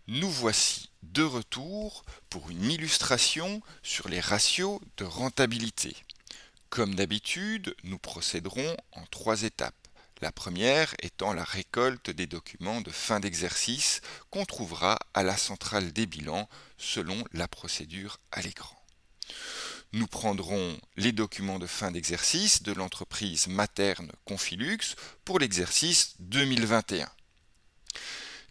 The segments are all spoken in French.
Nous voici de retour pour une illustration sur les ratios de rentabilité. Comme d'habitude, nous procéderons en 3 étapes. La première étant la récolte des documents de fin d'exercice qu'on trouvera à la centrale des bilans selon la procédure à l'écran. Nous prendrons les documents de fin d'exercice de l'entreprise Materne Confilux pour l'exercice 2021.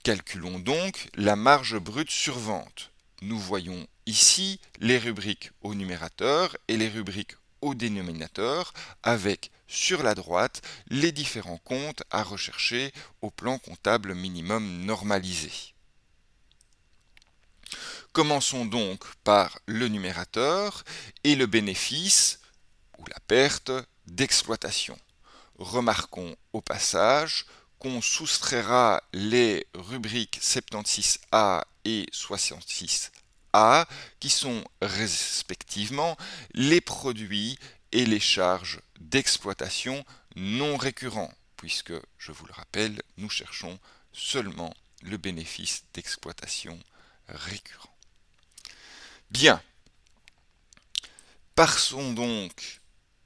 Calculons donc la marge brute sur vente. Nous voyons ici les rubriques au numérateur et les rubriques au dénominateur avec, sur la droite, les différents comptes à rechercher au plan comptable minimum normalisé. Commençons donc par le numérateur et le bénéfice ou la perte d'exploitation. Remarquons au passage qu'on soustraira les rubriques 76A et 66A qui sont respectivement les produits et les charges d'exploitation non récurrents, puisque, je vous le rappelle, nous cherchons seulement le bénéfice d'exploitation récurrent. Bien, passons donc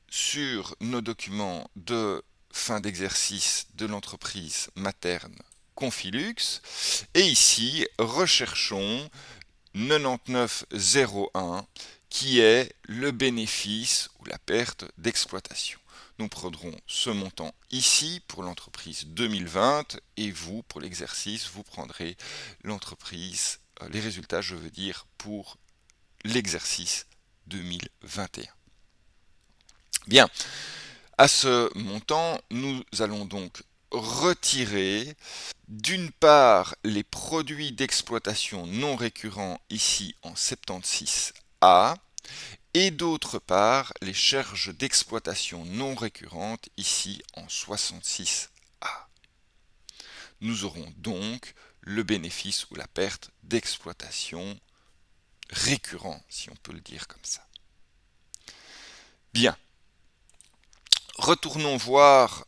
sur nos documents de fin d'exercice de l'entreprise Materne Confilux et ici recherchons 9901 qui est le bénéfice ou la perte d'exploitation. Nous prendrons ce montant ici pour l'entreprise 2020 et vous, pour l'exercice, vous prendrez l'entreprise, les résultats, je veux dire, pour l'exercice 2021. Bien, à ce montant, nous allons donc retirer d'une part les produits d'exploitation non récurrents ici en 76A et d'autre part les charges d'exploitation non récurrentes ici en 66A. Nous aurons donc le bénéfice ou la perte d'exploitation récurrent, si on peut le dire comme ça. Bien. Retournons voir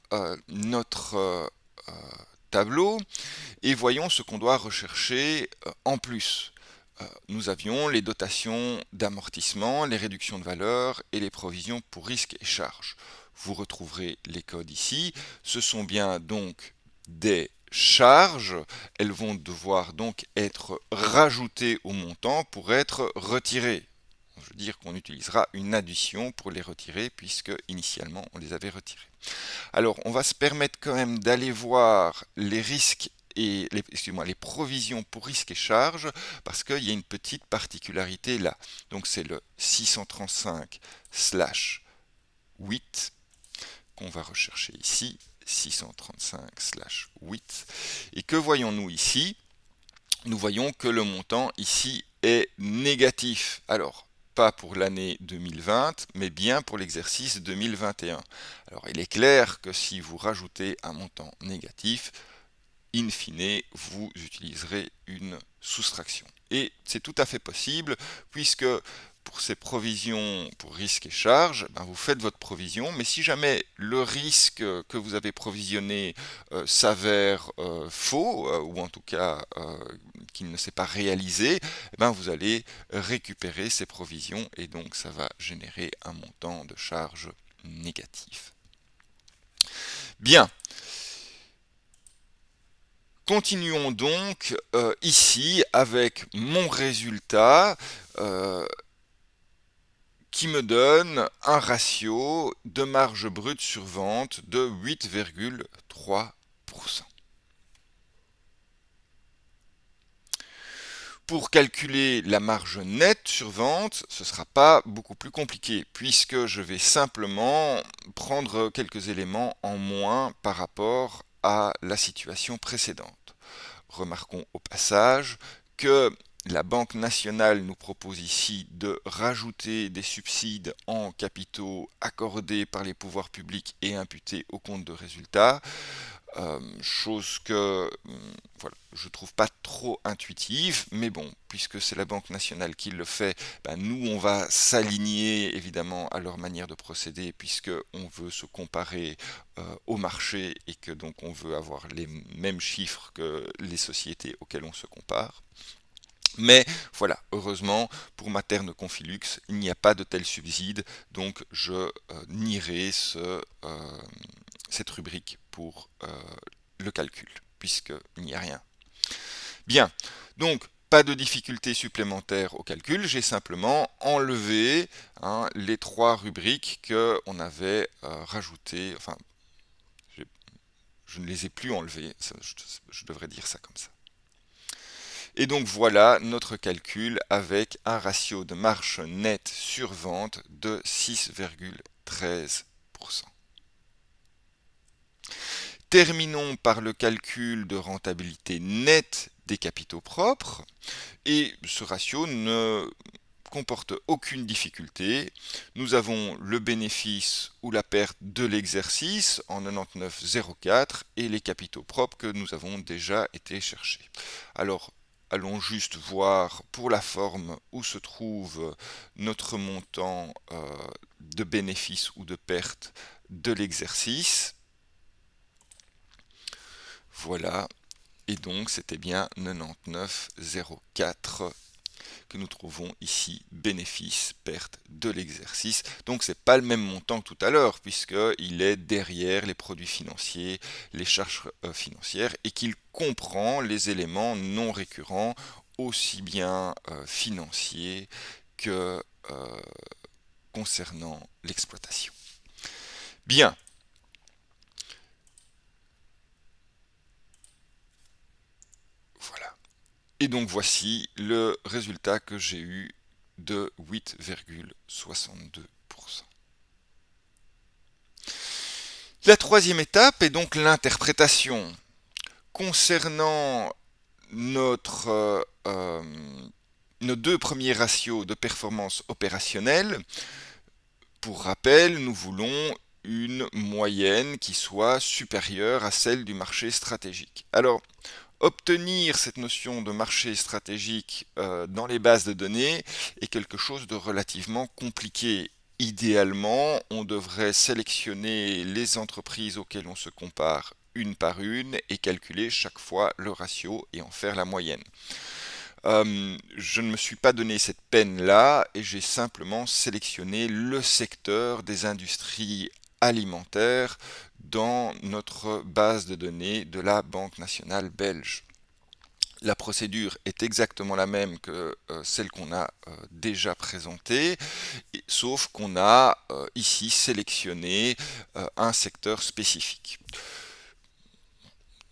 notre tableau et voyons ce qu'on doit rechercher en plus. Nous avions les dotations d'amortissement, les réductions de valeur et les provisions pour risques et charges. Vous retrouverez les codes ici. Ce sont bien donc des charges. Elles vont devoir donc être rajoutées au montant pour être retirées. Je veux dire qu'on utilisera une addition pour les retirer puisque initialement on les avait retirés. Alors on va se permettre quand même d'aller voir les risques et les provisions pour risques et charges parce qu'il y a une petite particularité là. Donc c'est le 635/8 qu'on va rechercher ici, 635/8. Et que voyons-nous ici? Nous voyons que le montant ici est négatif. Alors, pas pour l'année 2020, mais bien pour l'exercice 2021. Alors, il est clair que si vous rajoutez un montant négatif, in fine, vous utiliserez une soustraction. Et c'est tout à fait possible, puisque pour ces provisions pour risques et charges, vous faites votre provision, mais si jamais le risque que vous avez provisionné s'avère faux, ou en tout cas qu'il ne s'est pas réalisé, vous allez récupérer ces provisions et donc ça va générer un montant de charge négatif. Bien. Continuons donc ici avec mon résultat qui me donne un ratio de marge brute sur vente de 8,3%. Pour calculer la marge nette sur vente, ce ne sera pas beaucoup plus compliqué puisque je vais simplement prendre quelques éléments en moins par rapport à la situation précédente. Remarquons au passage que la Banque nationale nous propose ici de rajouter des subsides en capitaux accordés par les pouvoirs publics et imputés au compte de résultat. Chose que voilà, je trouve pas trop intuitive, mais bon, puisque c'est la Banque nationale qui le fait, ben nous on va s'aligner évidemment à leur manière de procéder, puisque on veut se comparer au marché et que donc on veut avoir les mêmes chiffres que les sociétés auxquelles on se compare. Mais voilà, heureusement, pour Materne Confilux, il n'y a pas de tel subside, donc je nierai cette rubrique pour le calcul, puisqu'il n'y a rien. Bien, donc pas de difficulté supplémentaire au calcul, j'ai simplement enlevé les trois rubriques qu'on avait rajoutées, enfin, je ne les ai plus enlevées, je devrais dire ça comme ça. Et donc voilà notre calcul avec un ratio de marge nette sur vente de 6,13%. Terminons par le calcul de rentabilité nette des capitaux propres. Et ce ratio ne comporte aucune difficulté. Nous avons le bénéfice ou la perte de l'exercice en 99,04 et les capitaux propres que nous avons déjà été chercher. Alors, allons juste voir pour la forme où se trouve notre montant de bénéfice ou de perte de l'exercice. Voilà, et donc c'était bien 99,04 que nous trouvons ici bénéfice, perte de l'exercice. Donc c'est pas le même montant que tout à l'heure, puisqu'il est derrière les produits financiers, les charges financières, et qu'il comprend les éléments non récurrents, aussi bien financiers que concernant l'exploitation. Bien. Voilà. Et donc voici le résultat que j'ai eu de 8,62%. La troisième étape est donc l'interprétation. Concernant nos deux premiers ratios de performance opérationnelle, pour rappel, nous voulons une moyenne qui soit supérieure à celle du marché stratégique. Alors, obtenir cette notion de marché stratégique dans les bases de données est quelque chose de relativement compliqué. Idéalement, on devrait sélectionner les entreprises auxquelles on se compare une par une et calculer chaque fois le ratio et en faire la moyenne. Je ne me suis pas donné cette peine-là et j'ai simplement sélectionné le secteur des industries alimentaires dans notre base de données de la Banque nationale belge. La procédure est exactement la même que celle qu'on a déjà présentée, sauf qu'on a ici sélectionné un secteur spécifique.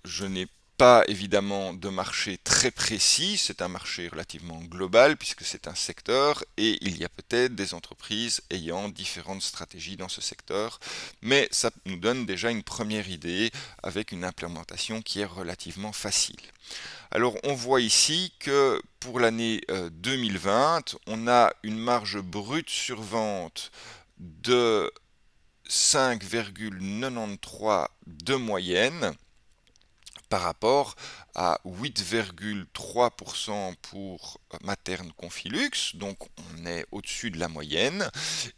Je n'ai pas évidemment de marché très précis, c'est un marché relativement global puisque c'est un secteur et il y a peut-être des entreprises ayant différentes stratégies dans ce secteur, mais ça nous donne déjà une première idée avec une implémentation qui est relativement facile. Alors on voit ici que pour l'année 2020, on a une marge brute sur vente de 5,93 de moyenne par rapport à 8,3% pour Materne Confilux, donc on est au-dessus de la moyenne,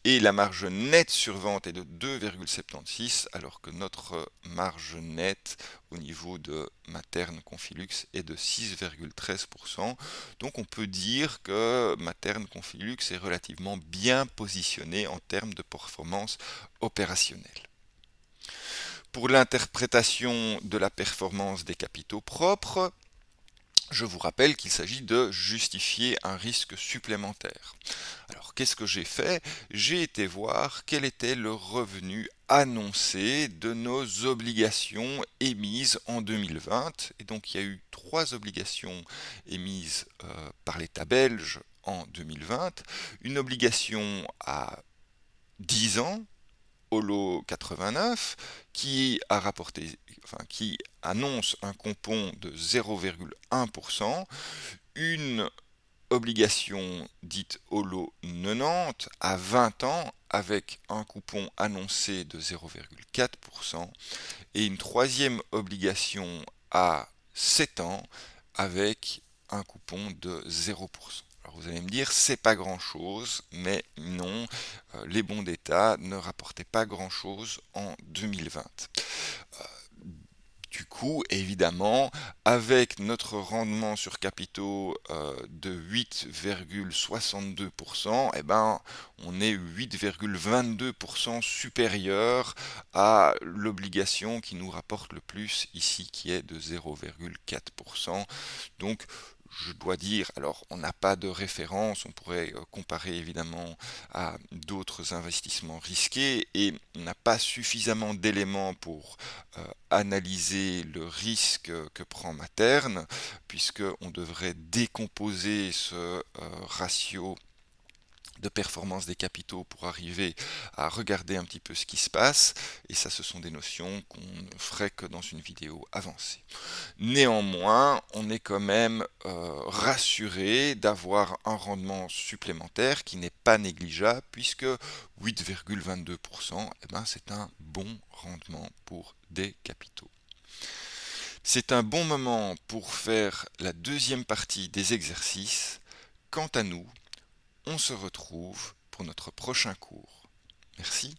et la marge nette sur vente est de 2,76, alors que notre marge nette au niveau de Materne Confilux est de 6,13%. Donc on peut dire que Materne Confilux est relativement bien positionné en termes de performance opérationnelle. Pour l'interprétation de la performance des capitaux propres, je vous rappelle qu'il s'agit de justifier un risque supplémentaire. Alors qu'est-ce que j'ai fait? J'ai été voir quel était le revenu annoncé de nos obligations émises en 2020. Et donc il y a eu 3 obligations émises par l'État belge en 2020. Une obligation à 10 ans, Holo 89, qui qui annonce un coupon de 0,1%, une obligation dite Holo 90 à 20 ans avec un coupon annoncé de 0,4% et une troisième obligation à 7 ans avec un coupon de 0%. Alors vous allez me dire, c'est pas grand-chose, mais non, les bons d'État ne rapportaient pas grand-chose en 2020. Du coup, évidemment, avec notre rendement sur capitaux de 8,62%, eh ben, on est 8,22% supérieur à l'obligation qui nous rapporte le plus ici, qui est de 0,4%. Donc, je dois dire, alors on n'a pas de référence, on pourrait comparer évidemment à d'autres investissements risqués et on n'a pas suffisamment d'éléments pour analyser le risque que prend Materne, puisqu'on devrait décomposer ce ratio de performance des capitaux pour arriver à regarder un petit peu ce qui se passe, et ça ce sont des notions qu'on ne ferait que dans une vidéo avancée. Néanmoins, on est quand même rassuré d'avoir un rendement supplémentaire qui n'est pas négligeable, puisque 8,22%, eh ben, c'est un bon rendement pour des capitaux. C'est un bon moment pour faire la deuxième partie des exercices. Quant à nous, on se retrouve pour notre prochain cours. Merci.